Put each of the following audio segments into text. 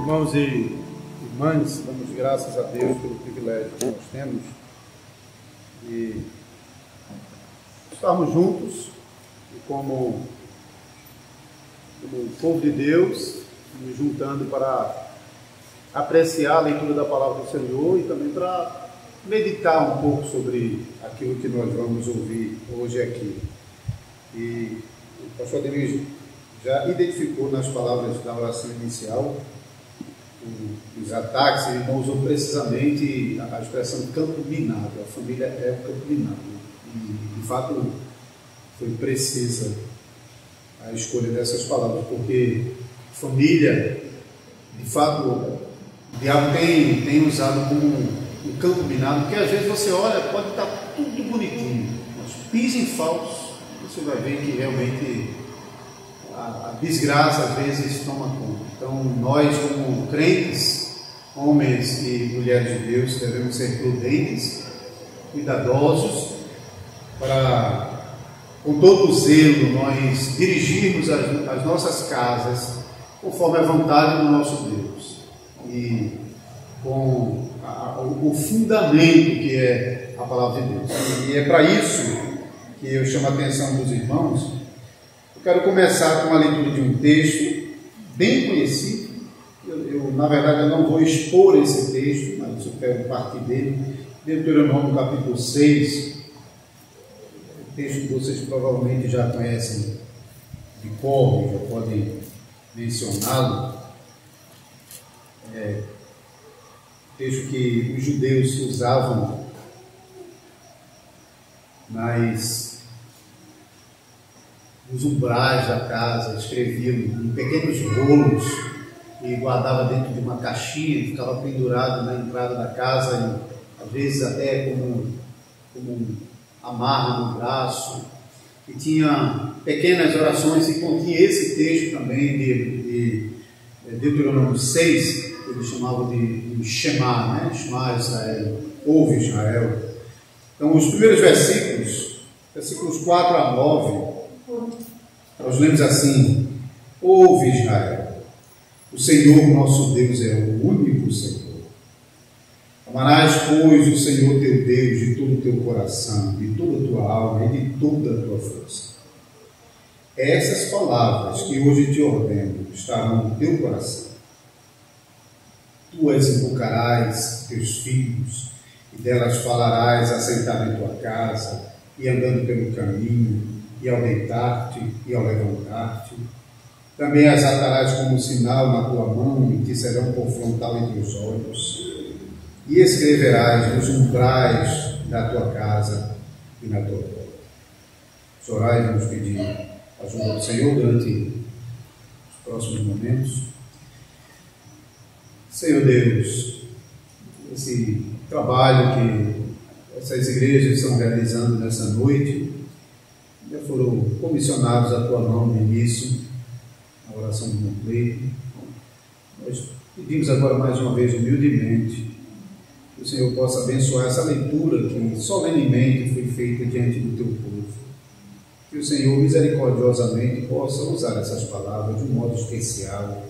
Irmãos e irmãs, damos graças a Deus pelo privilégio que nós temos de estarmos juntos e como povo de Deus, nos juntando para apreciar a leitura da palavra do Senhor e também para meditar um pouco sobre aquilo que nós vamos ouvir hoje aqui. E o pastor Ademir já identificou nas palavras da oração inicial os ataques. Ele não usou precisamente a expressão campo minado. A família é um campo minado. E, de fato, foi precisa a escolha dessas palavras, porque família, de fato, o diabo tem usado como um campo minado, porque às vezes você olha, pode estar tudo bonitinho, mas pisa em falso, você vai ver que realmente a desgraça às vezes toma conta. Então nós, como crentes, homens e mulheres de Deus, devemos ser prudentes, cuidadosos, para com todo o zelo nós dirigirmos as nossas casas conforme a vontade do nosso Deus e com o fundamento que é a palavra de Deus. E é para isso que eu chamo a atenção dos irmãos. Eu quero começar com uma leitura de um texto bem conhecido. Na verdade, eu não vou expor esse texto, mas eu quero partir dele. Deuteronômio capítulo 6, texto que vocês provavelmente já conhecem de cor, já podem mencioná-lo. Texto que os judeus usavam nos umbrais da casa, escreviam em pequenos rolos e guardava dentro de uma caixinha, ficava pendurado na entrada da casa e às vezes até como amarra no braço, e tinha pequenas orações, e continha esse texto também de Deuteronômio 6, que eles chamavam de Shema, né? Shema Israel, ouve Israel. Então os primeiros versículos 4 a 9, nós lemos assim: ouve Israel, o Senhor nosso Deus é o único Senhor. Amarás, pois, o Senhor teu Deus de todo o teu coração, de toda a tua alma e de toda a tua força. Essas palavras que hoje te ordeno estarão no teu coração. Tu as invocarás teus filhos, e delas falarás assentado em tua casa, e andando pelo caminho, e ao deitar-te, e ao levantar-te. Também as atarás como sinal na tua mão, e te serão por frontal entre os olhos. E escreverás nos umbrais da tua casa e na tua porta. Orai e vamos pedir a ajuda do Senhor durante os próximos momentos. Senhor Deus, esse trabalho que essas igrejas estão realizando nessa noite, já foram comissionados à tua mão no início, na oração do completo. Nós pedimos agora mais uma vez humildemente que o Senhor possa abençoar essa leitura que solenemente foi feita diante do teu povo. Que o Senhor misericordiosamente possa usar essas palavras de um modo especial,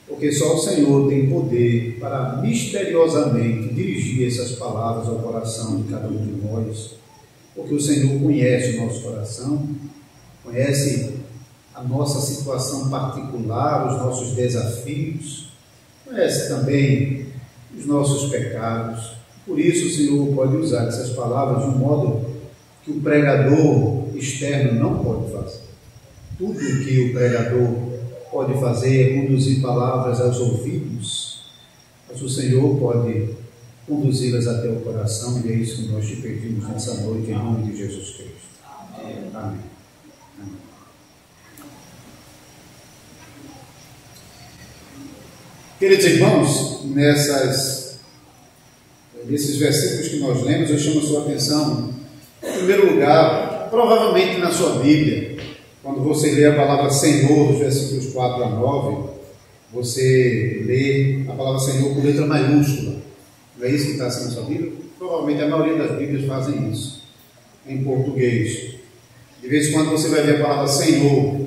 porque só o Senhor tem poder para misteriosamente dirigir essas palavras ao coração de cada um de nós, porque o Senhor conhece o nosso coração, conhece a nossa situação particular, os nossos desafios, conhece também os nossos pecados. Por isso o Senhor pode usar essas palavras de um modo que o pregador externo não pode fazer. Tudo o que o pregador pode fazer é conduzir palavras aos ouvidos, mas o Senhor pode conduzi-las até o coração, e é isso que nós te pedimos nessa noite, em nome de Jesus Cristo. Amém. Amém. Queridos irmãos, nesses versículos que nós lemos, eu chamo a sua atenção, em primeiro lugar, provavelmente na sua Bíblia, quando você lê a palavra Senhor, dos versículos 4 a 9, você lê a palavra Senhor com letra maiúscula. Não é isso que está assim na sua Bíblia? Provavelmente a maioria das Bíblias fazem isso, em português. De vez em quando você vai ver a palavra Senhor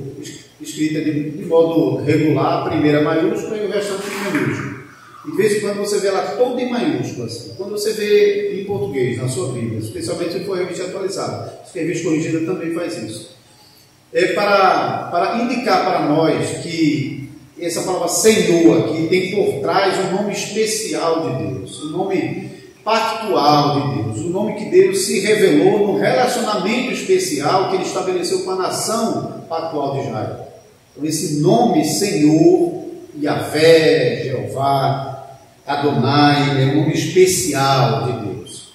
escrita de modo regular, a primeira maiúscula e o restante em minúsculo. E de vez em quando você vê lá toda em maiúsculas. Quando você vê em português, na sua Bíblia, especialmente se for revista atualizada, se a revista corrigida também faz isso. É para indicar para nós que essa palavra Senhor aqui tem por trás um nome especial de Deus, um nome pactual de Deus, um nome que Deus se revelou no relacionamento especial que Ele estabeleceu com a nação pactual de Israel. Então, esse nome Senhor, Yahvé, Jeová, Adonai, é um nome especial de Deus.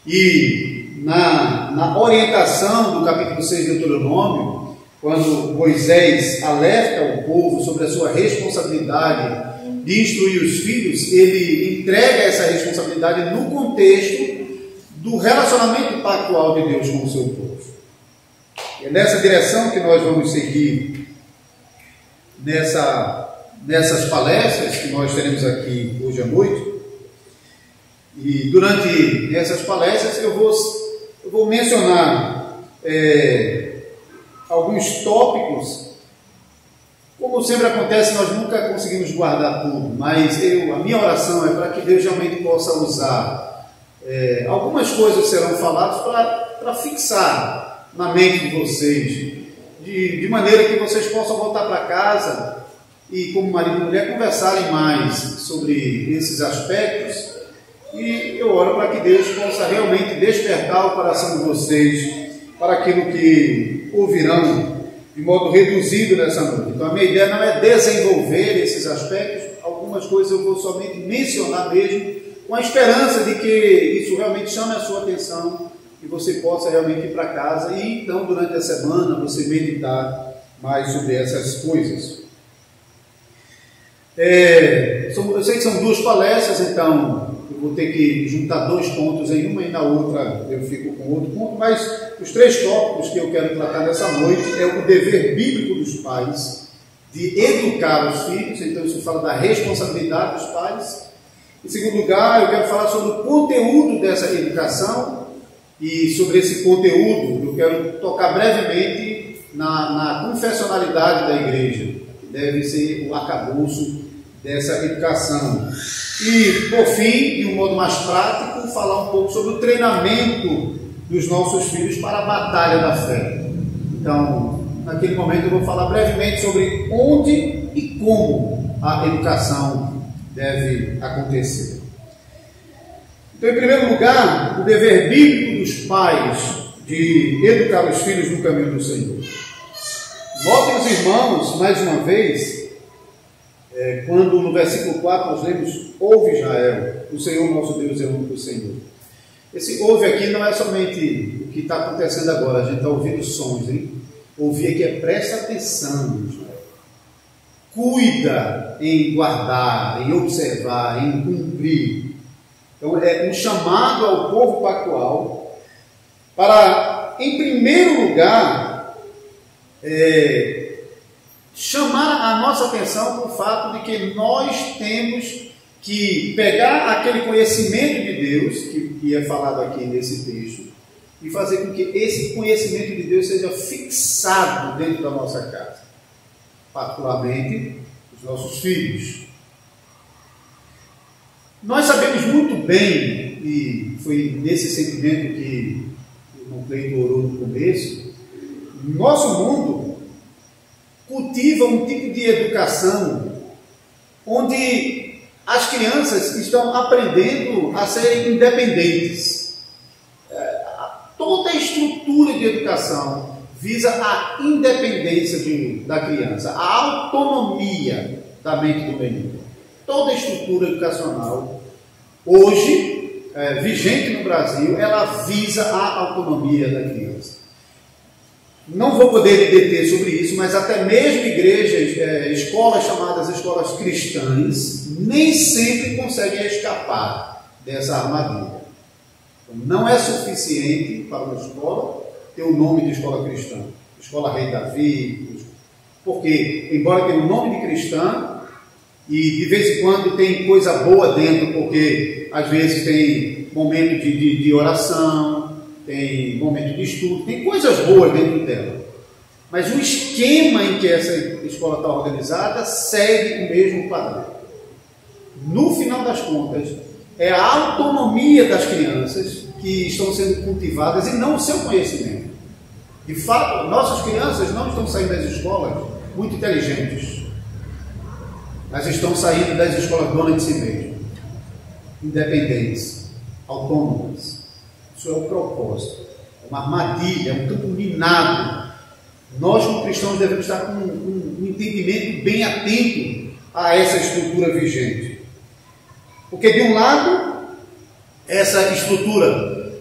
E na orientação do capítulo 6 de Deuteronômio, quando Moisés alerta o povo sobre a sua responsabilidade de instruir os filhos, ele entrega essa responsabilidade no contexto do relacionamento pactual de Deus com o seu povo. É nessa direção que nós vamos seguir nessas palestras que nós teremos aqui hoje à noite. E durante essas palestras eu vou mencionar alguns tópicos. Como sempre acontece, nós nunca conseguimos guardar tudo, mas a minha oração é para que Deus realmente possa usar algumas coisas que serão faladas para fixar na mente de vocês, de maneira que vocês possam voltar para casa e, como marido e mulher, conversarem mais sobre esses aspectos. E eu oro para que Deus possa realmente despertar o coração de vocês para aquilo que ouvirão de modo reduzido nessa noite. Então a minha ideia não é desenvolver esses aspectos, algumas coisas eu vou somente mencionar mesmo, com a esperança de que isso realmente chame a sua atenção e você possa realmente ir para casa e então durante a semana você meditar mais sobre essas coisas. Eu sei que são duas palestras, então eu vou ter que juntar dois pontos em uma e na outra eu fico com outro ponto, mas os três tópicos que eu quero tratar nessa noite é o dever bíblico dos pais de educar os filhos, então isso fala da responsabilidade dos pais. Em segundo lugar, eu quero falar sobre o conteúdo dessa educação e sobre esse conteúdo eu quero tocar brevemente na confessionalidade da igreja, que deve ser o arcabouço dessa educação. E, por fim, de um modo mais prático, falar um pouco sobre o treinamento dos nossos filhos para a batalha da fé. Então, naquele momento eu vou falar brevemente sobre onde e como a educação deve acontecer. Então, em primeiro lugar, o dever bíblico dos pais de educar os filhos no caminho do Senhor. Notem os irmãos, mais uma vez, quando no versículo 4 nós lemos: ouve Israel, o Senhor nosso Deus é o único Senhor. Esse ouve aqui não é somente o que está acontecendo agora, a gente está ouvindo sons, hein? Ouvir aqui é presta atenção, Israel. Cuida em guardar, em observar, em cumprir. Então é um chamado ao povo pactual para, em primeiro lugar, chamar a nossa atenção para o fato de que nós temos que pegar aquele conhecimento de Deus, que é falado aqui nesse texto, e fazer com que esse conhecimento de Deus seja fixado dentro da nossa casa, particularmente os nossos filhos. Nós sabemos muito bem, e foi nesse sentimento que o irmão Cleiton orou no começo, nosso mundo cultiva um tipo de educação onde as crianças estão aprendendo a serem independentes. Toda a estrutura de educação visa a independência da criança, a autonomia da mente do menino. Toda a estrutura educacional, hoje, vigente no Brasil, ela visa a autonomia da criança. Não vou poder me deter sobre isso, mas até mesmo igrejas, escolas chamadas escolas cristãs, nem sempre conseguem escapar dessa armadilha. Então, não é suficiente para uma escola ter o nome de escola cristã, escola Rei Davi, porque, embora tenha o nome de cristã, e de vez em quando tem coisa boa dentro, porque às vezes tem momento de oração, tem momento de estudo, tem coisas boas dentro dela. Mas o esquema em que essa escola está organizada segue o mesmo padrão. No final das contas, é a autonomia das crianças que estão sendo cultivadas e não o seu conhecimento. De fato, nossas crianças não estão saindo das escolas muito inteligentes, mas estão saindo das escolas donas de si mesmas, independentes, autônomas. Isso é o propósito, é uma armadilha, é um campo minado. Nós, como cristãos, devemos estar com um entendimento bem atento a essa estrutura vigente. Porque, de um lado, essa estrutura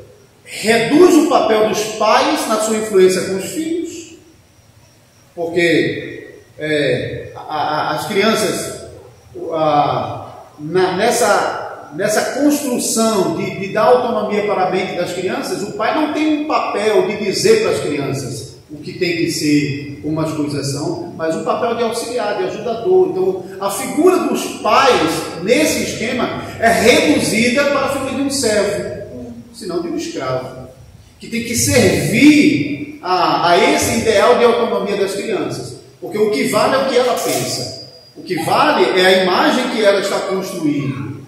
reduz o papel dos pais na sua influência com os filhos, porque as crianças, nessa construção de dar autonomia para a mente das crianças, o pai não tem um papel de dizer para as crianças o que tem que ser, como as coisas são, mas um papel de auxiliar, de ajudador. Então, a figura dos pais, nesse esquema, é reduzida para a figura de um servo, senão de um escravo, que tem que servir a esse ideal de autonomia das crianças, porque o que vale é o que ela pensa, o que vale é a imagem que ela está construindo,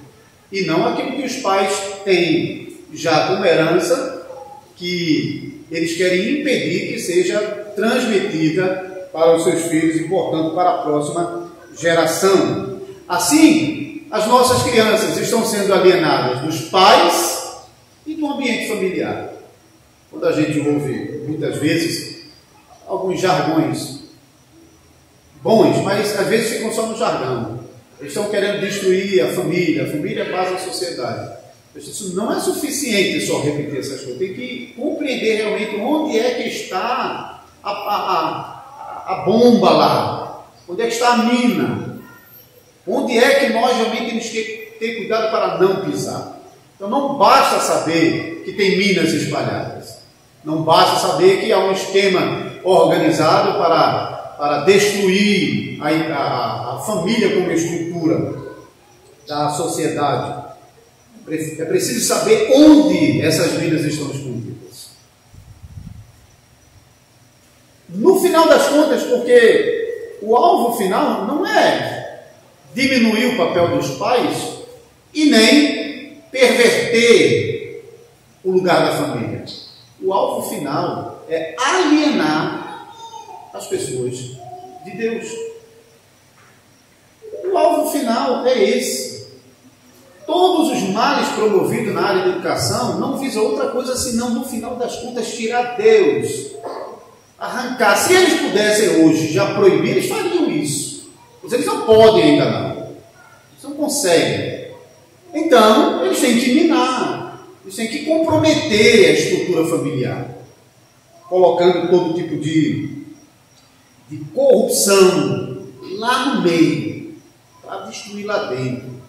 e não aquilo que os pais têm já como herança, que eles querem impedir que seja transmitida para os seus filhos e, portanto, para a próxima geração. Assim, as nossas crianças estão sendo alienadas dos pais e do ambiente familiar. Quando a gente ouve, muitas vezes, alguns jargões bons, mas às vezes ficam só no jargão. Eles estão querendo destruir a família é a base da sociedade. Isso não é suficiente só repetir essas coisas. Tem que compreender realmente onde é que está a bomba lá. Onde é que está a mina. Onde é que nós realmente temos que ter cuidado para não pisar. Então não basta saber que tem minas espalhadas. Não basta saber que há um esquema organizado para destruir a família como estrutura da sociedade. É preciso saber onde essas minas estão escondidas. No final das contas, porque o alvo final não é diminuir o papel dos pais e nem perverter o lugar da família. O alvo final é alienar as pessoas de Deus. O alvo final é esse. Todos os males promovidos na área da educação não visam outra coisa senão, no final das contas, tirar Deus, arrancar. Se eles pudessem hoje já proibir, eles fariam isso. Mas eles não podem ainda não. Eles não conseguem. Então, eles têm que minar. Eles têm que comprometer a estrutura familiar, colocando todo tipo de corrupção lá no meio, para destruir lá dentro.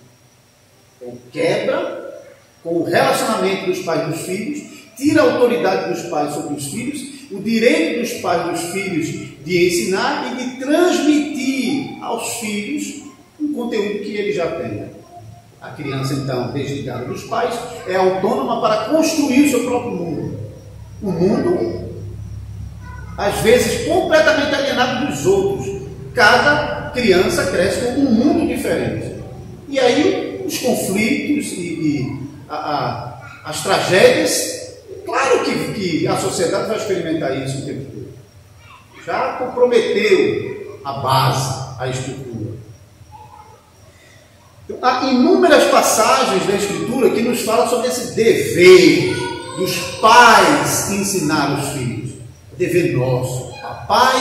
Então, quebra com o relacionamento dos pais e dos filhos, tira a autoridade dos pais sobre os filhos, o direito dos pais e dos filhos de ensinar e de transmitir aos filhos um conteúdo que ele já tenha. A criança, então, desligada dos pais, é autônoma para construir o seu próprio mundo. Um mundo, às vezes, completamente alienado dos outros. Cada criança cresce com um mundo diferente. E aí, os conflitos e as tragédias, claro que a sociedade vai experimentar isso o tempo todo. Já comprometeu a base, a estrutura. Então, há inúmeras passagens da Escritura que nos falam sobre esse dever dos pais ensinar os filhos. Dever nosso, papai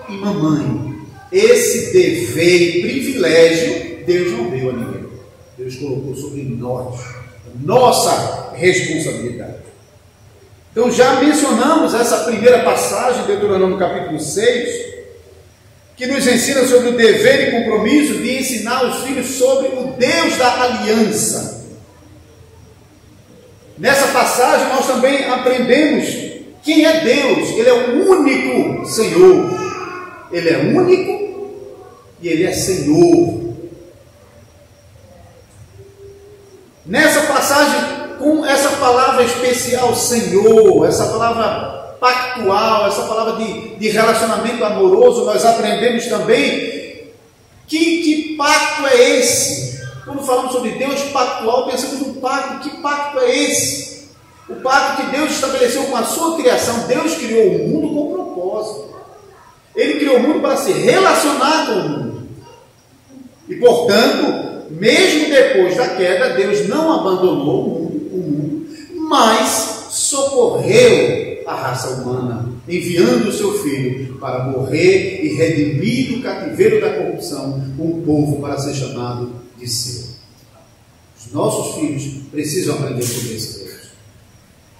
e mamãe. Esse dever e privilégio Deus não deu a ninguém. Deus colocou sobre nós, nossa responsabilidade. Então já mencionamos essa primeira passagem de Deuteronômio capítulo 6, que nos ensina sobre o dever e compromisso de ensinar os filhos sobre o Deus da aliança. Nessa passagem nós também aprendemos quem é Deus. Ele é o único Senhor. Ele é único e Ele é Senhor. Nessa passagem, com essa palavra especial, Senhor, essa palavra pactual, essa palavra de relacionamento amoroso, nós aprendemos também que pacto é esse? Quando falamos sobre Deus pactual, pensamos no pacto. Que pacto é esse? O pacto que Deus estabeleceu com a sua criação. Deus criou o mundo com propósito. Ele criou o mundo para se relacionar com o mundo. E, portanto, mesmo depois da queda, Deus não abandonou o mundo, mas socorreu a raça humana, enviando o seu Filho para morrer e redimir do cativeiro da corrupção um povo para ser chamado de seu. Os nossos filhos precisam aprender sobre esse Deus.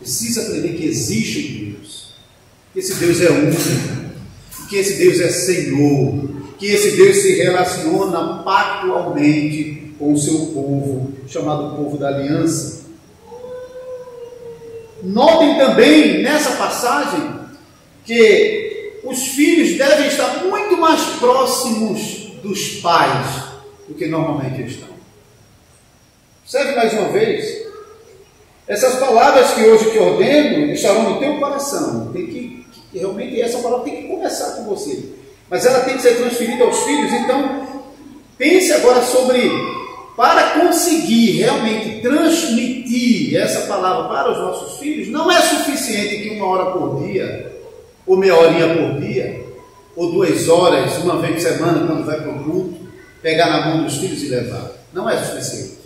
Precisa aprender que existe um Deus, que esse Deus é único, que esse Deus é Senhor, que esse Deus se relaciona pactualmente com o seu povo, chamado povo da aliança. Notem também nessa passagem que os filhos devem estar muito mais próximos dos pais do que normalmente estão. Observe mais uma vez, essas palavras que hoje te ordeno estarão no teu coração. Realmente essa palavra tem que começar com você, mas ela tem que ser transferida aos filhos. Então pense agora sobre, para conseguir realmente transmitir essa palavra para os nossos filhos, não é suficiente que 1 hora por dia, ou meia horinha por dia, ou 2 horas, uma vez por semana, quando vai para o culto, pegar na mão dos filhos e levar. Não é suficiente.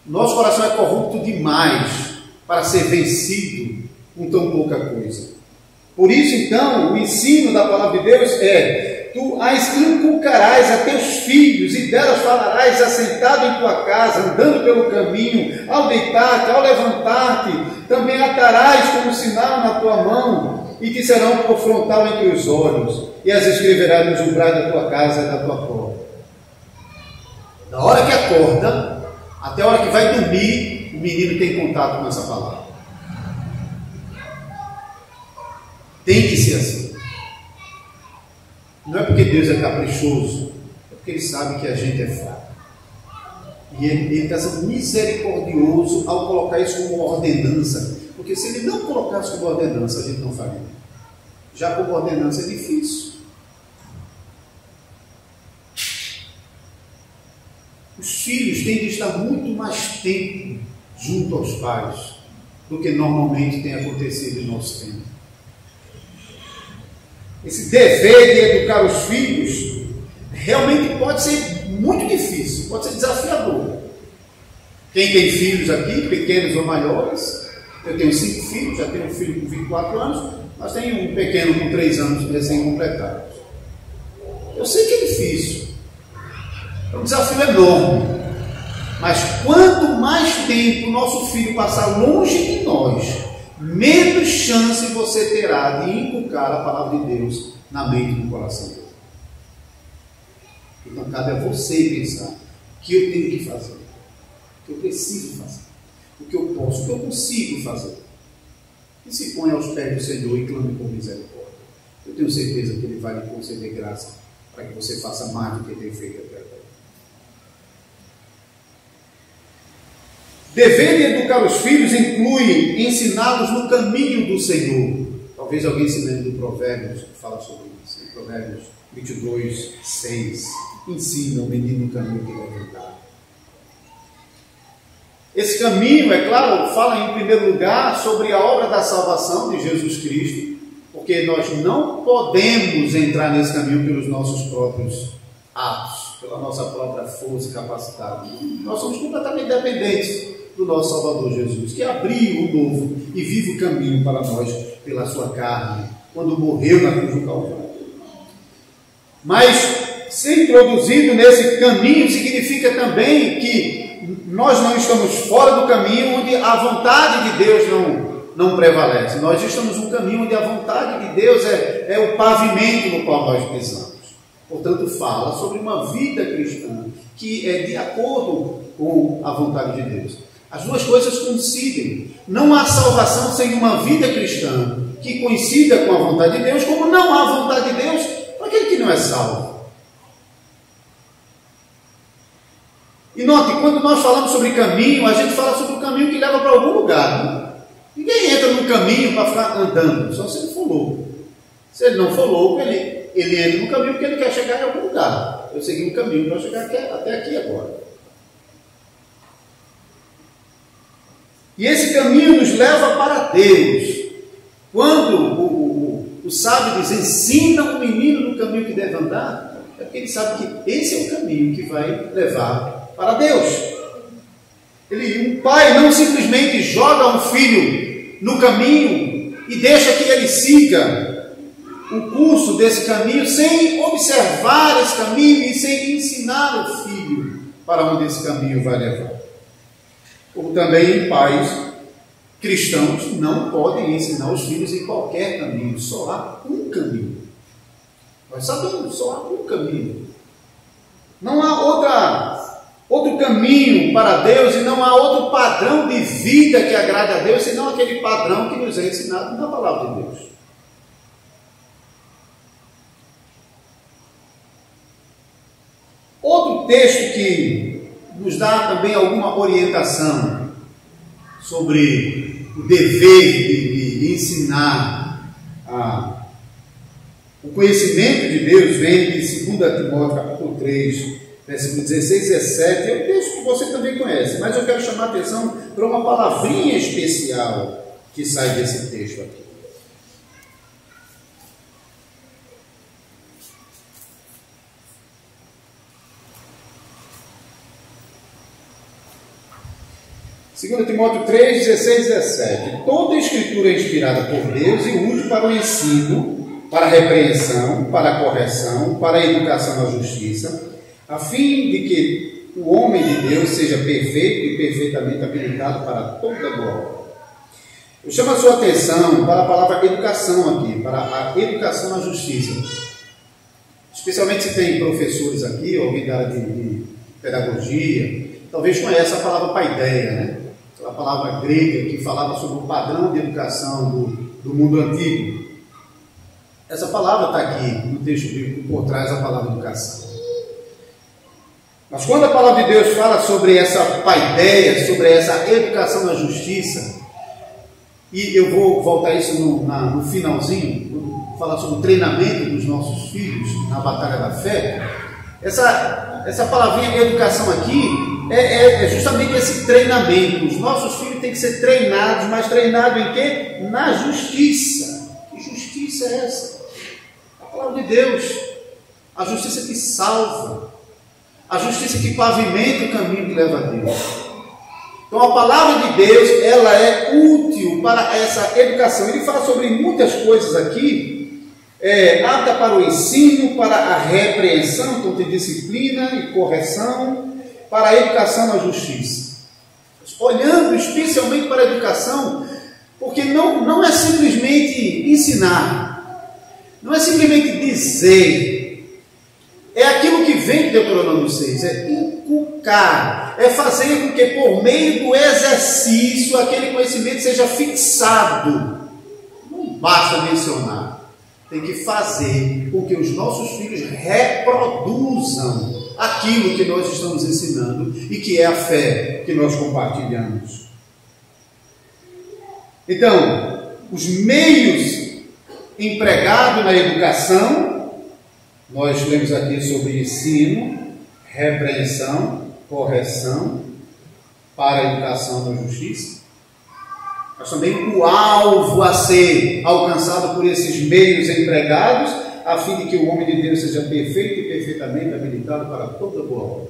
Nosso coração é corrupto demais para ser vencido com tão pouca coisa. Por isso, então, o ensino da palavra de Deus é: tu as inculcarás a teus filhos, e delas falarás assentado em tua casa, andando pelo caminho, ao deitar-te, ao levantar-te, também atarás como sinal na tua mão, e te serão por frontal entre os olhos, e as escreverás nos umbrais da tua casa e da tua porta. Da hora que acorda até a hora que vai dormir, o menino tem contato com essa palavra. Tem que ser assim. Não é porque Deus é caprichoso, é porque Ele sabe que a gente é fraco. E Ele está sendo misericordioso ao colocar isso como ordenança. Porque se Ele não colocasse como ordenança, a gente não faria. Já como ordenança é difícil. Os filhos têm de estar muito mais tempo junto aos pais do que normalmente tem acontecido em nosso tempo. Esse dever de educar os filhos realmente pode ser muito difícil, pode ser desafiador. Quem tem filhos aqui, pequenos ou maiores, eu tenho 5 filhos, já tenho um filho com 24 anos, mas tenho um pequeno com 3 anos recém-completados. Eu sei que é difícil, é um desafio enorme, mas quanto mais tempo nosso filho passar longe de nós, menos chance você terá de inculcar a palavra de Deus na mente e no coração dele. Então cabe a você pensar o que eu tenho que fazer, o que eu preciso fazer, o que eu posso, o que eu consigo fazer. E se põe aos pés do Senhor e clame por misericórdia. Eu tenho certeza que Ele vai lhe conceder graça para que você faça mais do que tem feito até agora. Dever de educar os filhos inclui ensiná-los no caminho do Senhor. Talvez alguém se lembre do Provérbios, que fala sobre isso. Em Provérbios 22, 6. Ensina o menino no caminho que deve andar. Esse caminho, é claro, fala em primeiro lugar sobre a obra da salvação de Jesus Cristo, porque nós não podemos entrar nesse caminho pelos nossos próprios atos, pela nossa própria força e capacidade. Nós somos completamente dependentes do nosso Salvador Jesus, que abriu o novo e vivo caminho para nós pela sua carne, quando morreu na cruz do Calvário. Mas ser introduzido nesse caminho significa também que nós não estamos fora do caminho onde a vontade de Deus não prevalece. Nós estamos no caminho onde a vontade de Deus é o pavimento no qual nós pisamos. Portanto, fala sobre uma vida cristã que é de acordo com a vontade de Deus. As duas coisas coincidem. Não há salvação sem uma vida cristã que coincida com a vontade de Deus, como não há vontade de Deus para aquele que não é salvo. E note, quando nós falamos sobre caminho, a gente fala sobre o caminho que leva para algum lugar, né? Ninguém entra no caminho para ficar andando, só se ele for louco. Se ele não for louco, ele entra no caminho porque ele quer chegar em algum lugar. Eu segui um caminho para chegar até aqui agora. E esse caminho nos leva para Deus. Quando o sábio diz, ensina o menino no caminho que deve andar, é porque ele sabe que esse é o caminho que vai levar para Deus. Um pai não simplesmente joga um filho no caminho e deixa que ele siga o curso desse caminho sem observar esse caminho e sem ensinar o filho para onde esse caminho vai levar. Como também pais cristãos não podem ensinar os filhos em qualquer caminho, só há um caminho. Nós sabemos, só há um caminho. Não há outro caminho para Deus e não há outro padrão de vida que agrade a Deus, senão aquele padrão que nos é ensinado na palavra de Deus. Outro texto que nos dá também alguma orientação sobre o dever de ensinar o conhecimento de Deus vem de 2 Timóteo capítulo 3, versículo 16 e 17, é um texto que você também conhece, mas eu quero chamar a atenção para uma palavrinha especial que sai desse texto aqui. Segundo Timóteo 3, 16 e 17. Toda a escritura é inspirada por Deus e útil para o ensino, para a repreensão, para a correção, para a educação na justiça, a fim de que o homem de Deus seja perfeito e perfeitamente habilitado para toda boa obra. Eu chamo a sua atenção para a palavra educação aqui, para a educação na justiça. Especialmente se tem professores aqui, ou alguém da área de pedagogia, talvez conheça a palavra paideia, né? A palavra grega que falava sobre o padrão de educação do mundo antigo. Essa palavra está aqui no texto bíblico, por trás da palavra educação. Mas quando a palavra de Deus fala sobre essa paideia, sobre essa educação na justiça, e eu vou voltar isso no finalzinho, falar sobre o treinamento dos nossos filhos na batalha da fé, essa palavrinha educação aqui é justamente esse treinamento. Os nossos filhos têm que ser treinados, mas treinados em quê? Na justiça. Que justiça é essa? A palavra de Deus. A justiça que salva. A justiça que pavimenta o caminho que leva a Deus. Então a palavra de Deus, ela é útil para essa educação. Ele fala sobre muitas coisas aqui. Apta para o ensino, para a repreensão, então tem disciplina e correção, para a educação na justiça. Olhando especialmente para a educação, porque não é simplesmente ensinar, não é simplesmente dizer, é aquilo que vem de Deuteronômio 6, é inculcar, é fazer com que por meio do exercício aquele conhecimento seja fixado. Não basta mencionar. Tem que fazer com que os nossos filhos reproduzam aquilo que nós estamos ensinando e que é a fé que nós compartilhamos. Então, os meios empregados na educação, nós lemos aqui sobre ensino, repreensão, correção, para a educação na justiça. Mas também o alvo a ser alcançado por esses meios empregados, a fim de que o homem de Deus seja perfeito e perfeitamente habilitado para toda boa obra.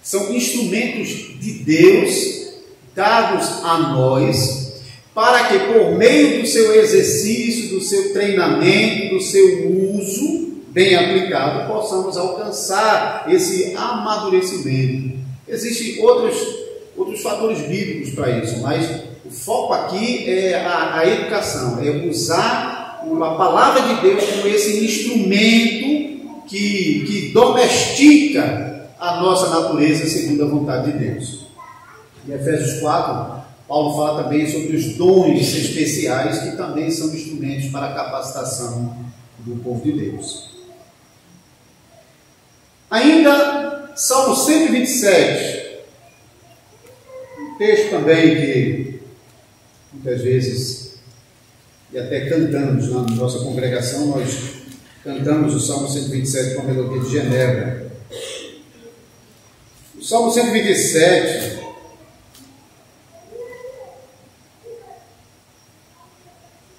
São instrumentos de Deus dados a nós, para que por meio do seu exercício, do seu treinamento, do seu uso bem aplicado, possamos alcançar esse amadurecimento. Existem outros fatores bíblicos para isso, mas o foco aqui é a educação, é usar a palavra de Deus como esse instrumento que domestica a nossa natureza segundo a vontade de Deus. Em Efésios 4, Paulo fala também sobre os dons especiais que também são instrumentos para a capacitação do povo de Deus. Ainda, Salmo 127, texto também que Muitas vezes, e até cantamos na nossa congregação, nós cantamos o Salmo 127 com a melodia de Genebra. O Salmo 127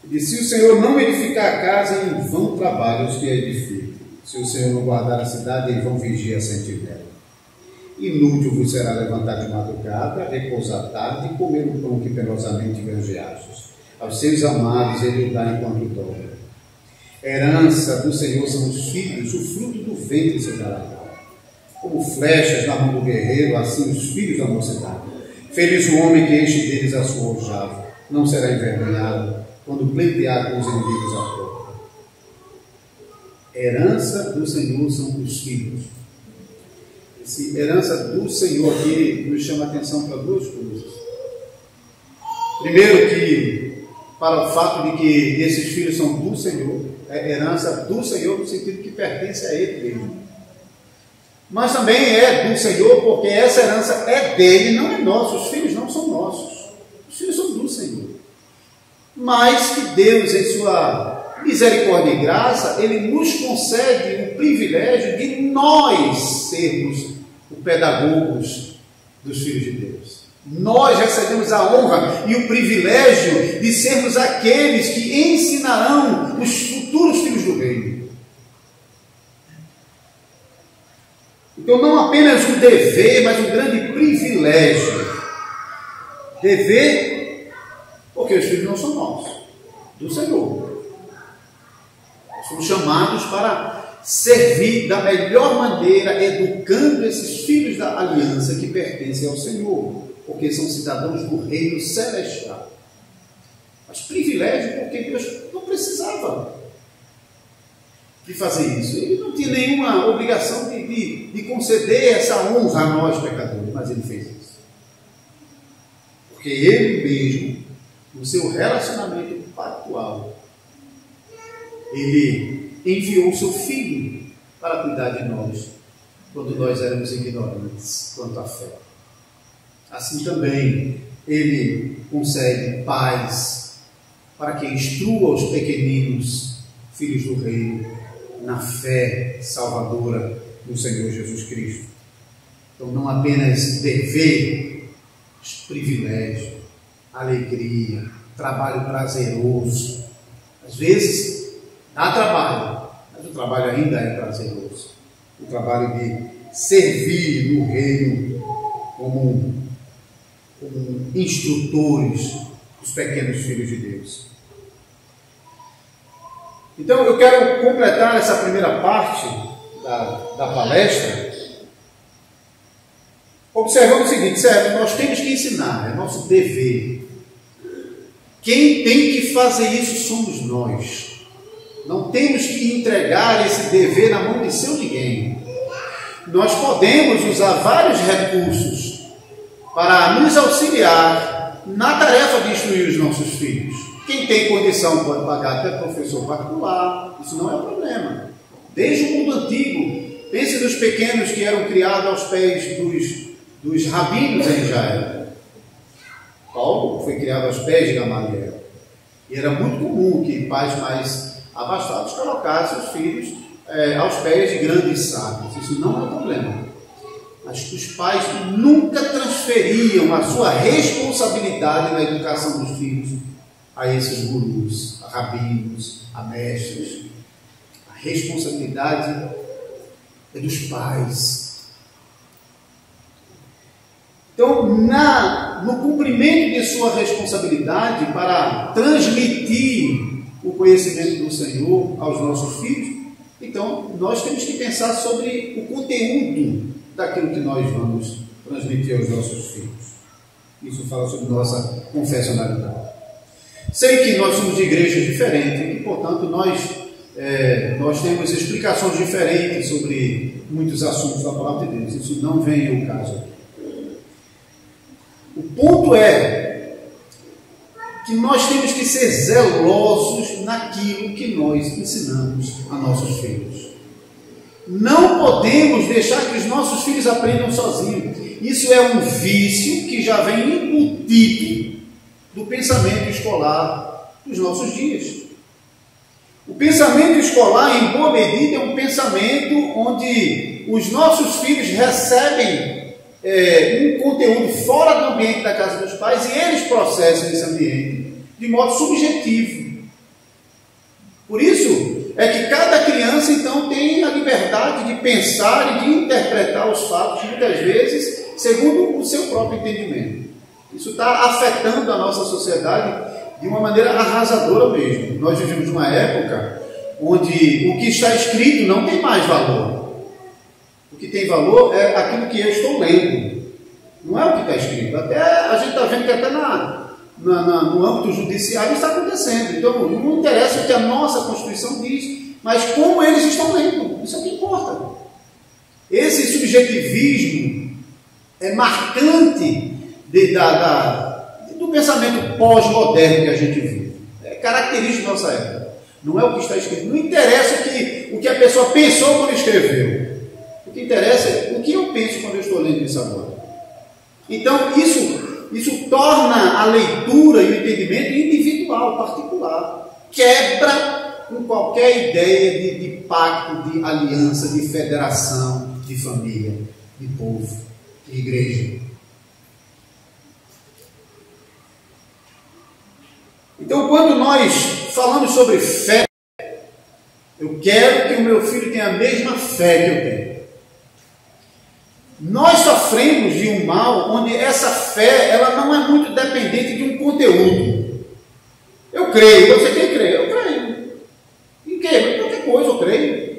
diz: se o Senhor não edificar a casa, em vão trabalham os que a edificam. Se o Senhor não guardar a cidade, em vão vigia a sentinela. Inútil vos será levantar de madrugada, repousar à tarde e comer o pão que penosamente granjeastes. Aos seus amados ele o dá enquanto dobra. Herança do Senhor são os filhos, o fruto do ventre se dará. Como flechas na mão do guerreiro, assim os filhos da mocidade. Feliz o homem que enche deles a sua aljava, não será envergonhado quando pleitear com os inimigos à porta. Herança do Senhor são os filhos. Essa herança do Senhor aqui nos chama a atenção para duas coisas. Primeiro, que para o fato de que esses filhos são do Senhor, é herança do Senhor no sentido que pertence a Ele mesmo. Mas também é do Senhor porque essa herança é dele, não é nossa. Os filhos não são nossos. Os filhos são do Senhor. Mas que Deus, em sua misericórdia e graça, Ele nos concede o privilégio de nós sermos os pedagogos dos filhos de Deus. Nós recebemos a honra e o privilégio de sermos aqueles que ensinarão os futuros filhos do reino. Então, não apenas um dever, mas um grande privilégio. Dever, porque os filhos não são nossos, do Senhor. Somos chamados para servir da melhor maneira, educando esses filhos da aliança que pertencem ao Senhor, porque são cidadãos do reino celestial. Mas privilégio, porque Deus não precisava de fazer isso. Ele não tinha nenhuma obrigação de conceder essa honra a nós, pecadores, mas Ele fez isso. Porque Ele mesmo, no seu relacionamento pactual, Ele enviou o seu Filho para cuidar de nós, quando nós éramos ignorantes quanto à fé. Assim também Ele concede paz para que instrua os pequeninos filhos do reino na fé salvadora do Senhor Jesus Cristo. Então, não apenas dever, mas privilégio, alegria, trabalho prazeroso. Às vezes dá trabalho, mas o trabalho ainda é prazeroso. O trabalho de servir no reino como instrutores dos pequenos filhos de Deus. Então, eu quero completar essa primeira parte da palestra observando o seguinte: certo, nós temos que ensinar, é nosso dever. Quem tem que fazer isso somos nós. Não temos que entregar esse dever na mão de seu ninguém. Nós podemos usar vários recursos para nos auxiliar na tarefa de instruir os nossos filhos. Quem tem condição pode pagar até professor particular, isso não é problema. Desde o mundo antigo, pense nos pequenos que eram criados aos pés dos rabinos em Israel. Paulo foi criado aos pés de Gamaliel. E era muito comum que pais mais abastados colocassem os filhos aos pés de grandes sábios. Isso não é problema. Mas os pais nunca transferiam a sua responsabilidade na educação dos filhos a esses gurus, a rabinos, a mestres. A responsabilidade é dos pais. Então, no cumprimento de sua responsabilidade para transmitir o conhecimento do Senhor aos nossos filhos, então nós temos que pensar sobre o conteúdo daquilo que nós vamos transmitir aos nossos filhos. Isso fala sobre nossa confessionalidade. Sei que nós somos de igrejas diferentes e, portanto, nós temos explicações diferentes sobre muitos assuntos da palavra de Deus. Isso não vem ao caso. O ponto é que nós temos que ser zelosos naquilo que nós ensinamos a nossos filhos. Não podemos deixar que os nossos filhos aprendam sozinhos. Isso é um vício que já vem embutido do pensamento escolar dos nossos dias. O pensamento escolar, em boa medida, é um pensamento onde os nossos filhos recebem um conteúdo fora do ambiente da casa dos pais e eles processam esse ambiente de modo subjetivo. Por isso é que cada criança, então, tem a liberdade de pensar e de interpretar os fatos, muitas vezes, segundo o seu próprio entendimento. Isso está afetando a nossa sociedade de uma maneira arrasadora mesmo. Nós vivemos uma época onde o que está escrito não tem mais valor. O que tem valor é aquilo que eu estou lendo. Não é o que está escrito. Até a gente está vendo que até no âmbito judiciário isso está acontecendo. Então, não interessa o que a nossa Constituição diz, mas como eles estão lendo. Isso é o que importa. Esse subjetivismo é marcante do pensamento pós-moderno que a gente vive. É característico da nossa época. Não é o que está escrito. Não interessa o que a pessoa pensou quando escreveu. O que interessa é o que eu penso quando eu estou lendo isso agora. Então, isso torna a leitura e o entendimento individual, particular. Quebra com qualquer ideia de pacto, de aliança, de federação, de família, de povo, de igreja. Então, quando nós falamos sobre fé, eu quero que o meu filho tenha a mesma fé que eu tenho. Nós sofremos de um mal onde essa fé ela não é muito dependente de um conteúdo. Eu creio, você quem crê? Eu creio. Em quê? Em qualquer coisa eu creio.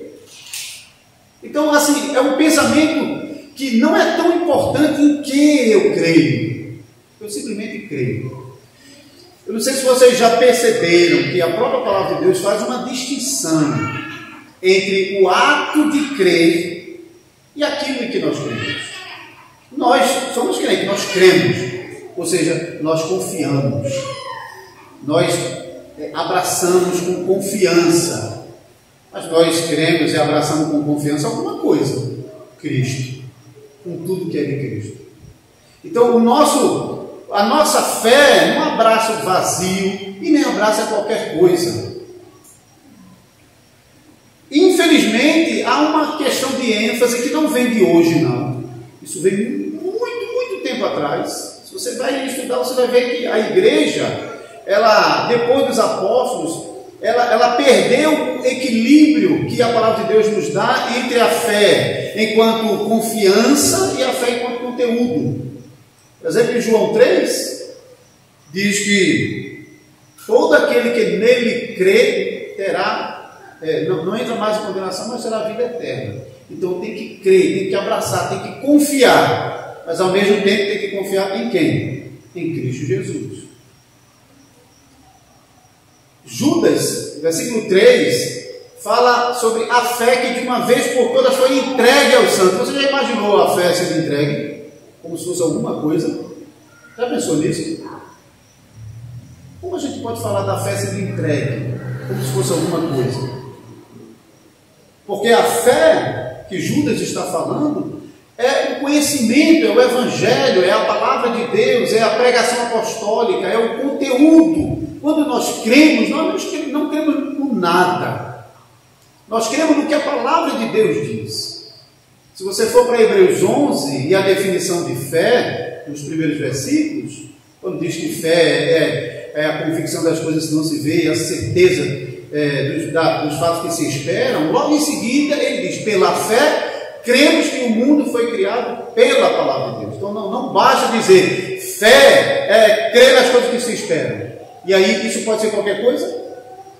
Então, assim, é um pensamento que não é tão importante em que eu creio. Eu simplesmente creio. Eu não sei se vocês já perceberam que a própria palavra de Deus faz uma distinção entre o ato de crer e aquilo em que nós cremos. Nós somos crentes, nós cremos, ou seja, nós confiamos, nós abraçamos com confiança, mas nós cremos e abraçamos com confiança alguma coisa, Cristo, com tudo que é de Cristo. Então a nossa fé não abraça o vazio e nem abraça qualquer coisa. Infelizmente, há uma questão de ênfase que não vem de hoje, não. Isso vem muito tempo atrás. Se você vai estudar, você vai ver que a igreja, ela, depois dos apóstolos, ela perdeu o equilíbrio que a palavra de Deus nos dá entre a fé enquanto confiança e a fé enquanto conteúdo. Por exemplo, em João 3, diz que todo aquele que nele crê terá não entra mais em condenação, mas será a vida eterna. Então tem que crer, tem que abraçar, tem que confiar, mas ao mesmo tempo tem que confiar em quem? Em Cristo Jesus. Judas, versículo 3, fala sobre a fé que de uma vez por todas foi entregue aos santos. Você já imaginou a fé sendo entregue como se fosse alguma coisa? Já pensou nisso? Como a gente pode falar da fé sendo entregue como se fosse alguma coisa? Porque a fé que Judas está falando é o conhecimento, é o Evangelho, é a palavra de Deus, é a pregação apostólica, é o conteúdo. Quando nós cremos, nós não cremos no nada. Nós cremos no que a palavra de Deus diz. Se você for para Hebreus 11 e a definição de fé, nos primeiros versículos, quando diz que fé é a convicção das coisas que não se vê, a certeza dos fatos que se esperam, logo em seguida ele diz, pela fé, cremos que o mundo foi criado pela palavra de Deus. Então não basta dizer, fé é crer nas coisas que se esperam. E aí isso pode ser qualquer coisa?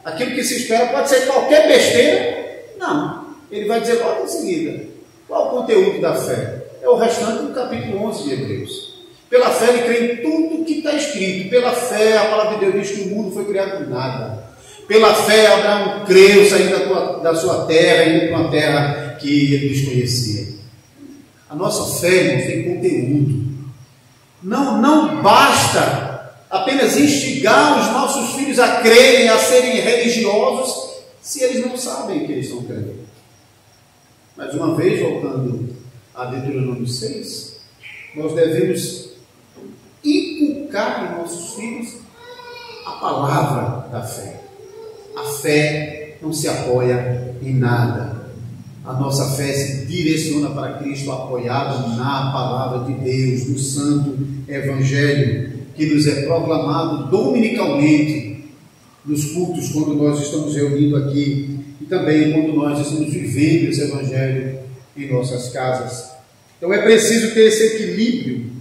Aquilo que se espera pode ser qualquer besteira? Não. Ele vai dizer logo em seguida, qual o conteúdo da fé? É o restante do capítulo 11 de Hebreus. Pela fé ele crê em tudo que está escrito. Pela fé a palavra de Deus diz que o mundo foi criado por nada. Pela fé, Abraão creu sair da sua terra, indo para uma terra que ele desconhecia. A nossa fé, irmãos, tem conteúdo. Não basta apenas instigar os nossos filhos a crerem, a serem religiosos, se eles não sabem que eles estão crendo. Mais uma vez, voltando a Deuteronômio 6, nós devemos inculcar em nossos filhos a palavra da fé. A fé não se apoia em nada. A nossa fé se direciona para Cristo, apoiada na palavra de Deus, no Santo Evangelho, que nos é proclamado dominicalmente nos cultos, quando nós estamos reunidos aqui, e também quando nós estamos vivendo esse Evangelho em nossas casas. Então é preciso ter esse equilíbrio.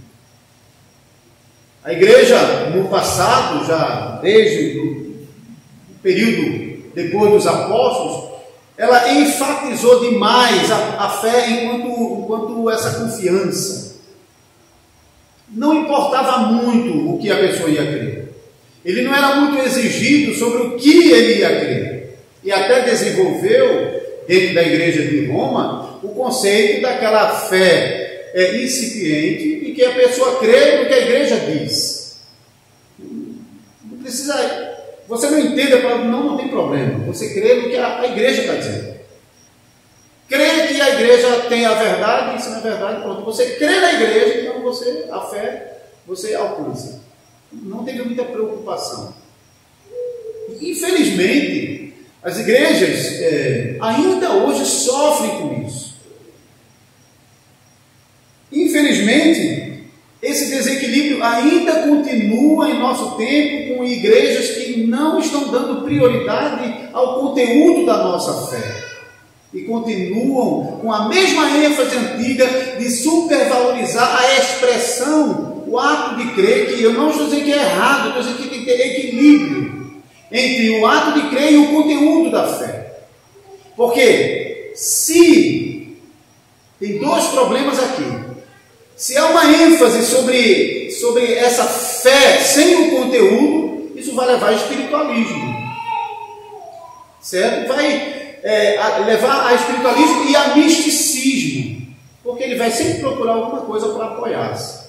A igreja, no passado, já desde o período depois dos apóstolos, ela enfatizou demais a fé enquanto essa confiança. Não importava muito o que a pessoa ia crer. Ele não era muito exigido sobre o que ele ia crer. E até desenvolveu, dentro da igreja de Roma, o conceito daquela fé incipiente e que a pessoa crê no que a igreja diz. Não precisa... Você não entenda, não tem problema. Você crê no que a igreja está dizendo. Crê que a igreja tem a verdade, isso não é verdade, pronto. Você crê na igreja, então a fé você alcança. Não teve muita preocupação. Infelizmente, as igrejas ainda hoje sofrem com isso. Infelizmente, esse desequilíbrio ainda continua em nosso tempo com igrejas que não estão dando prioridade ao conteúdo da nossa fé. E continuam com a mesma ênfase antiga de supervalorizar a expressão, o ato de crer, que eu não estou dizendo que é errado, estou dizendo que tem que ter equilíbrio entre o ato de crer e o conteúdo da fé. Porque se tem dois problemas aqui. Se há uma ênfase sobre essa fé sem o conteúdo, isso vai levar a espiritualismo. Certo? Vai levar a espiritualismo e a misticismo. Porque ele vai sempre procurar alguma coisa para apoiar-se.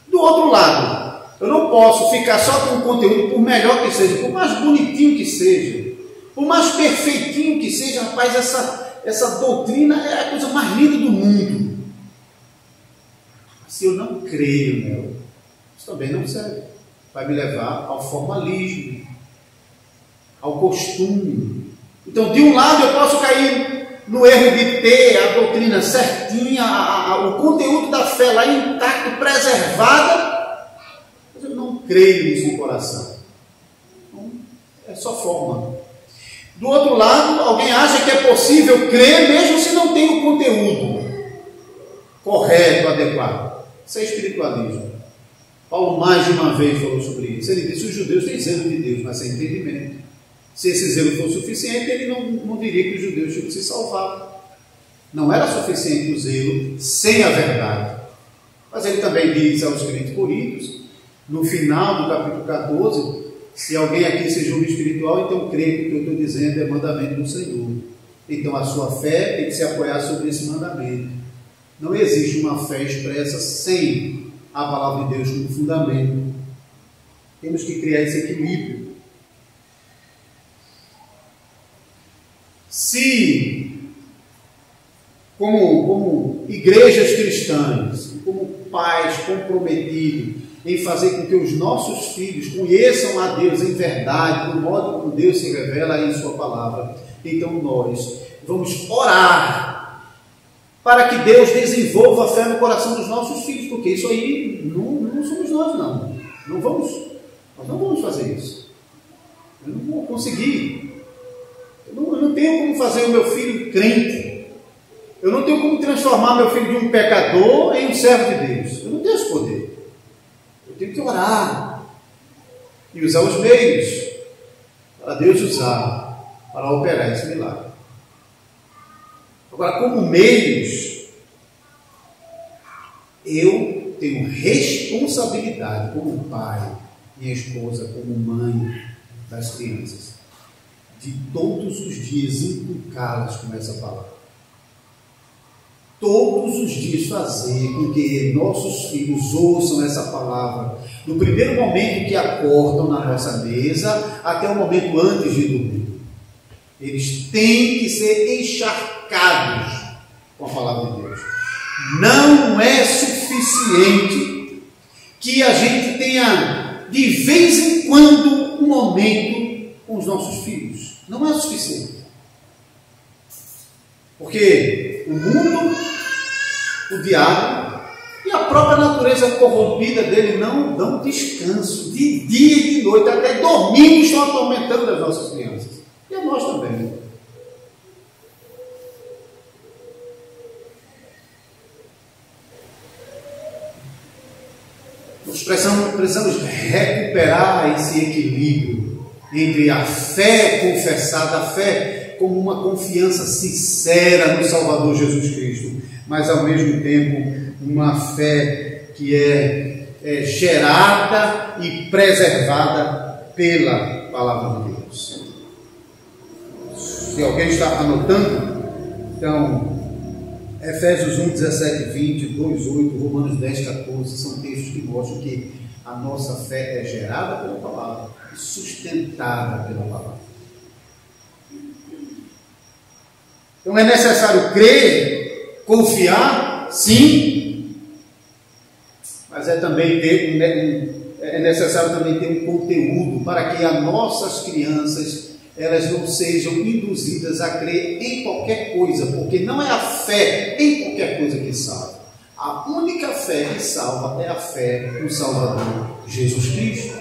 Do outro lado, eu não posso ficar só com o conteúdo, por melhor que seja, por mais bonitinho que seja, por mais perfeitinho que seja. Rapaz, essa doutrina é a coisa mais linda do mundo. Se eu não creio nela, isso também não serve. Vai me levar ao formalismo, ao costume. Então, de um lado eu posso cair no erro de ter a doutrina certinha, o conteúdo da fé lá intacto, preservada, mas eu não creio nisso no coração. Então, é só forma. Do outro lado, alguém acha que é possível crer mesmo se não tem o conteúdo correto, adequado. Isso é espiritualismo. Paulo mais de uma vez falou sobre isso. Ele disse: os judeus têm zelo de Deus, mas sem entendimento. Se esse zelo for suficiente, ele não diria que os judeus tinham que se salvar. Não era suficiente o zelo sem a verdade. Mas ele também diz aos crentes coríntios, no final do capítulo 14, se alguém aqui se julga espiritual, então crê que o que eu estou dizendo é mandamento do Senhor. Então a sua fé tem que se apoiar sobre esse mandamento. Não existe uma fé expressa sem a palavra de Deus como fundamento. Temos que criar esse equilíbrio. Se, como igrejas cristãs, como pais comprometidos em fazer com que os nossos filhos conheçam a Deus em verdade, do modo como Deus se revela em sua palavra, então nós vamos orar para que Deus desenvolva a fé no coração dos nossos filhos, porque isso aí não somos nós, não. Nós não vamos fazer isso. Eu não vou conseguir. Eu não tenho como fazer o meu filho crente. Eu não tenho como transformar meu filho de um pecador em um servo de Deus. Eu não tenho esse poder. Eu tenho que orar e usar os meios para Deus usar para operar esse milagre. Agora, como meios, eu tenho responsabilidade como pai, minha esposa, como mãe das crianças, de todos os dias inculcá-las com essa palavra. Todos os dias fazer com que nossos filhos ouçam essa palavra, no primeiro momento que acordam na nossa mesa, até o momento antes de dormir. Eles têm que ser encharcados com a palavra de Deus. Não é suficiente que a gente tenha de vez em quando um momento com os nossos filhos. Não é o suficiente. Porque o mundo, o diabo e a própria natureza corrompida dele não dão descanso. De dia e de noite, até domingo estão atormentando as nossas crianças. E a nós também. Nós precisamos recuperar esse equilíbrio entre a fé confessada, a fé como uma confiança sincera no Salvador Jesus Cristo, mas ao mesmo tempo uma fé que é gerada e preservada pela Palavra de Deus. Se alguém está anotando, então, Efésios 1, 17, 20, 2, 8, Romanos 10, 14, são textos que mostram que a nossa fé é gerada pela Palavra e sustentada pela Palavra. Então é necessário crer, confiar, sim, mas é necessário também ter um conteúdo para que as nossas crianças elas não sejam induzidas a crer em qualquer coisa, porque não é a fé em qualquer coisa que salva. A única fé que salva é a fé no Salvador Jesus Cristo.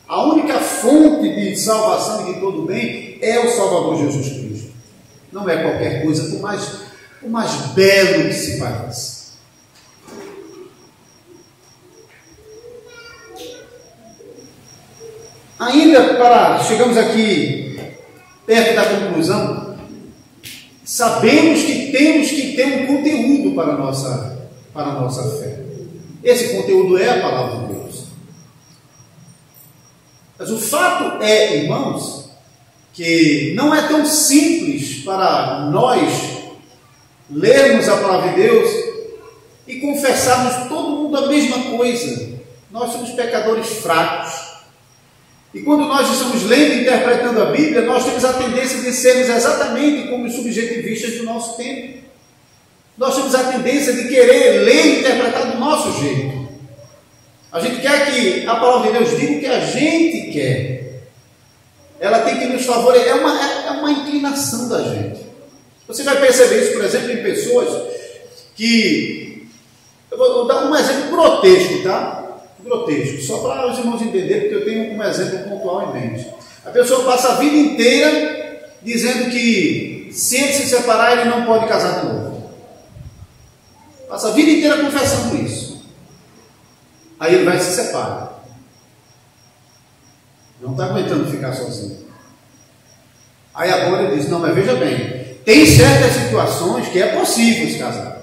A única fonte de salvação e de todo bem é o Salvador Jesus Cristo. Não é qualquer coisa, por mais belo que se pareça. Ainda chegamos aqui perto da conclusão, sabemos que temos que ter um conteúdo para a nossa fé. Esse conteúdo é a Palavra de Deus. Mas o fato é, irmãos, que não é tão simples para nós lermos a Palavra de Deus e confessarmos todo mundo a mesma coisa. Nós somos pecadores fracos. E quando nós estamos lendo e interpretando a Bíblia, nós temos a tendência de sermos exatamente como os subjetivistas do nosso tempo. Nós temos a tendência de querer ler e interpretar do nosso jeito. A gente quer que a Palavra de Deus diga o que a gente quer. Ela tem que nos favorecer. É uma inclinação da gente. Você vai perceber isso, por exemplo, em pessoas que... Eu vou dar um exemplo grotesco, tá? Grotesco, só para os irmãos entenderem, porque eu tenho um exemplo pontual em mente. A pessoa passa a vida inteira dizendo que se ele se separar, ele não pode casar de novo. Passa a vida inteira confessando isso. Aí ele vai se separar. Não está aguentando ficar sozinho. Aí agora ele diz, não, mas veja bem, tem certas situações que é possível se casar.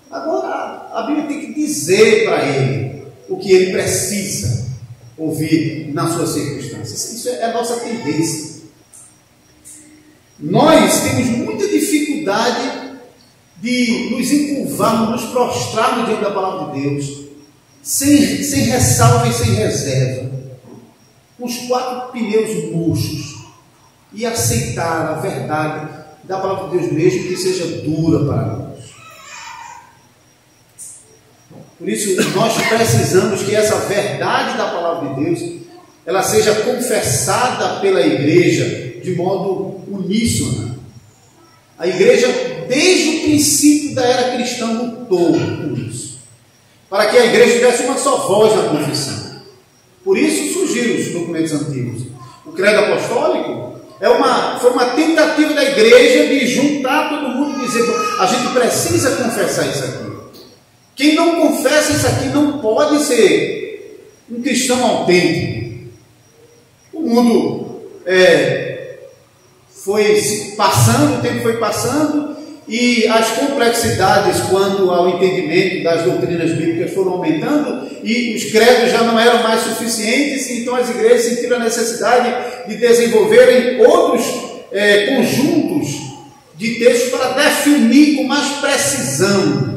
Agora, a Bíblia tem que dizer para ele o que ele precisa ouvir nas suas circunstâncias. Isso é a nossa tendência. Nós temos muita dificuldade de nos encurvarmos, nos prostrarmos diante da Palavra de Deus, sem ressalva e sem reserva, com os 4 pneus murchos, e aceitar a verdade da Palavra de Deus, mesmo que seja dura para nós. Por isso, nós precisamos que essa verdade da Palavra de Deus, ela seja confessada pela igreja de modo uníssono. A igreja, desde o princípio da era cristã, lutou por isso, para que a igreja tivesse uma só voz na confissão. Por isso surgiram os documentos antigos. O credo apostólico foi uma tentativa da igreja de juntar todo mundo e dizer, a gente precisa confessar isso aqui. Quem não confessa isso aqui não pode ser um cristão autêntico. O mundo foi passando, o tempo foi passando, e as complexidades quanto ao entendimento das doutrinas bíblicas foram aumentando, e os credos já não eram mais suficientes, então as igrejas sentiram a necessidade de desenvolverem outros conjuntos de textos para definir com mais precisão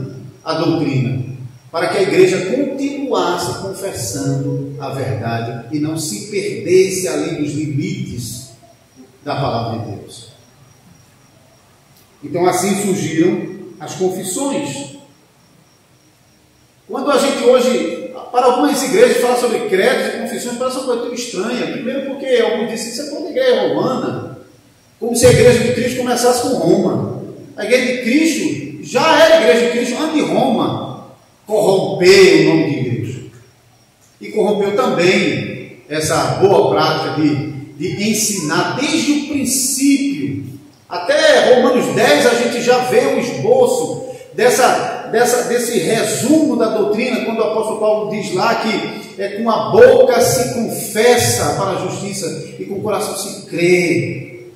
a doutrina, para que a igreja continuasse confessando a verdade e não se perdesse ali nos limites da palavra de Deus. Então assim surgiram as confissões. Quando a gente hoje para algumas igrejas, falar sobre credos e confissões parece uma coisa tão estranha. Primeiro porque alguns dizem que isso é como a igreja romana, como se a igreja de Cristo começasse com Roma. A igreja de Cristo já era a igreja de Cristo antes de Roma corromper o nome de igreja. E corrompeu também essa boa prática de ensinar desde o princípio. Até Romanos 10 a gente já vê o esboço desse resumo da doutrina, quando o apóstolo Paulo diz lá que com a boca se confessa para a justiça e com o coração se crê.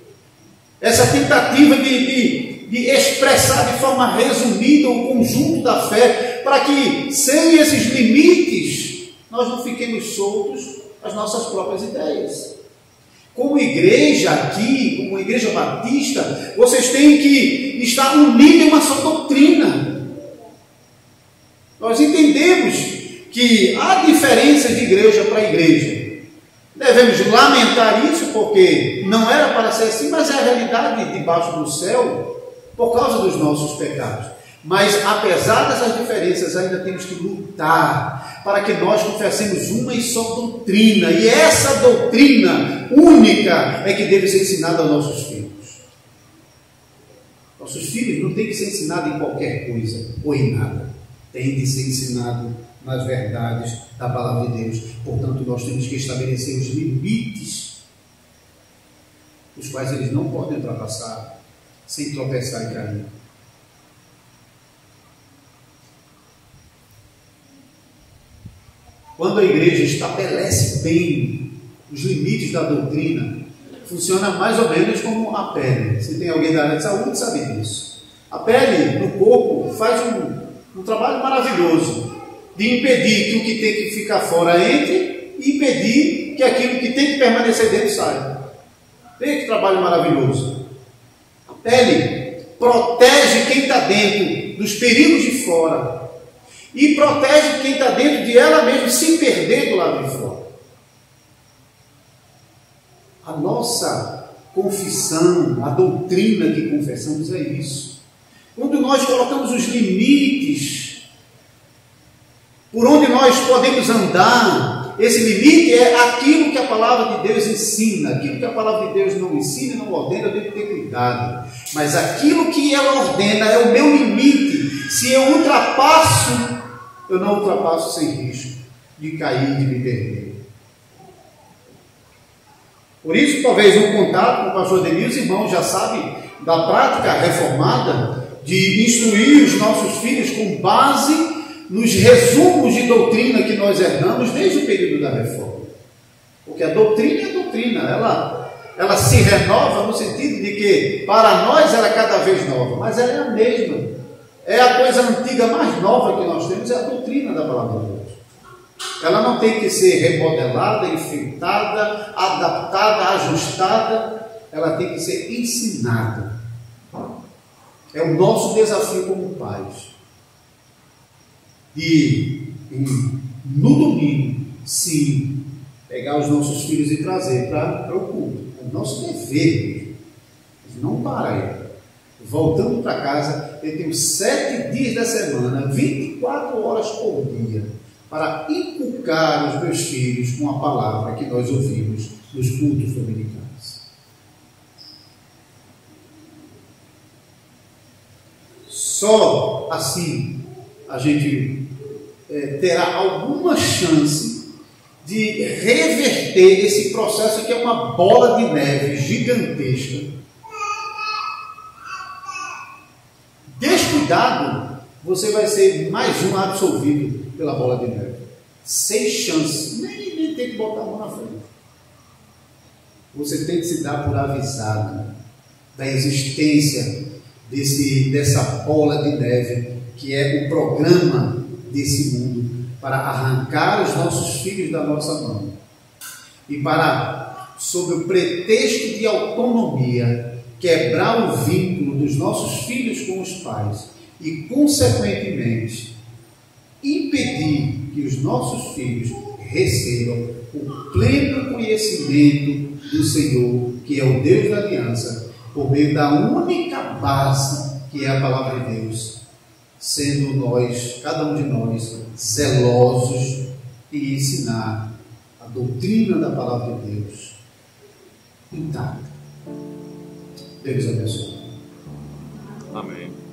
Essa tentativa de expressar de forma resumida o conjunto da fé, para que sem esses limites nós não fiquemos soltos às nossas próprias ideias. Como igreja aqui, como igreja batista, vocês têm que estar unidos em uma só doutrina. Nós entendemos que há diferenças de igreja para igreja. Devemos lamentar isso, porque não era para ser assim, mas é a realidade debaixo do céu, por causa dos nossos pecados. Mas apesar dessas diferenças, ainda temos que lutar para que nós confessemos uma e só doutrina, e essa doutrina única é que deve ser ensinada aos nossos filhos. Nossos filhos não têm que ser ensinados em qualquer coisa ou em nada, tem de ser ensinado nas verdades da palavra de Deus. Portanto, nós temos que estabelecer os limites, os quais eles não podem ultrapassar sem tropeçar e cair. Quando a igreja estabelece bem os limites da doutrina, funciona mais ou menos como a pele. Se tem alguém da área de saúde, sabe disso. A pele no corpo faz um trabalho maravilhoso de impedir que o que tem que ficar fora entre e impedir que aquilo que tem que permanecer dentro saia. Veja que trabalho maravilhoso. A pele protege quem está dentro dos perigos de fora e protege quem está dentro de ela mesma, se perder do lado de fora. A nossa confissão, a doutrina que confessamos é isso. Quando nós colocamos os limites por onde nós podemos andar, esse limite é aquilo que a palavra de Deus ensina. Aquilo que a palavra de Deus não ensina e não ordena, eu devo ter cuidado. Mas aquilo que ela ordena é o meu limite. Se eu ultrapasso, eu não ultrapasso sem risco de cair, de me perder. Por isso, talvez um contato com o pastor Denilson, os irmãos já sabem da prática reformada de instruir os nossos filhos com base nos resumos de doutrina que nós herdamos desde o período da reforma. Porque a doutrina é doutrina, ela se renova no sentido de que para nós ela é cada vez nova, mas ela é a mesma. É a coisa antiga mais nova que nós temos, é a doutrina da palavra de Deus. Ela não tem que ser remodelada, enfeitada, adaptada, ajustada, ela tem que ser ensinada. É o nosso desafio como pais. E no domingo, sim, pegar os nossos filhos e trazer para o culto. É o nosso dever. Não para aí. Voltando para casa, eu tenho 7 dias da semana, 24 horas por dia, para inculcar os meus filhos com a palavra que nós ouvimos nos cultos dominicais. Só assim a gente terá alguma chance de reverter esse processo que é uma bola de neve gigantesca. Descuidado, você vai ser mais um absolvido pela bola de neve. Sem chance, nem tem que botar a mão na frente. Você tem que se dar por avisado da existência dessa bola de neve, que é o programa desse mundo, para arrancar os nossos filhos da nossa mão. E para, sob o pretexto de autonomia, quebrar o vínculo dos nossos filhos com os pais e, consequentemente, impedir que os nossos filhos recebam o pleno conhecimento do Senhor, que é o Deus da aliança, por meio da única base que é a palavra de Deus, sendo nós, cada um de nós, zelosos em ensinar a doutrina da palavra de Deus intacta. Deus abençoe. Amém.